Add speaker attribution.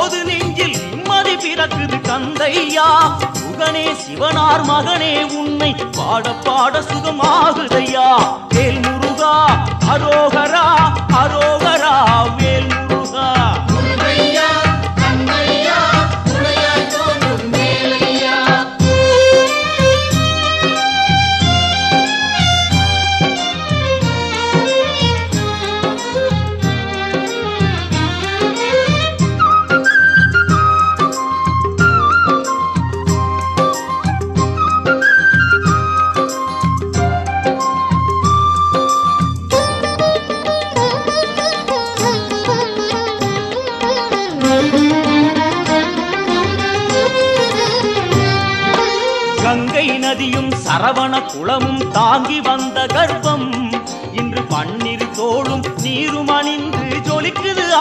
Speaker 1: போது நெஞ்சில் நிம்மதி பிறக்குது கந்தையா. முகனே சிவனார் மகனே உன்னை பாட பாட சுகமாகுதையா. வேல் முருகா அரோகரா அரோகரா வேல் முருகா. கங்கை நதியும் சரவண குளமும் தாங்கி வந்த கர்ப்பம் இன்று பன்னிரு தோளும் நீரும் அணிந்து ஜொலி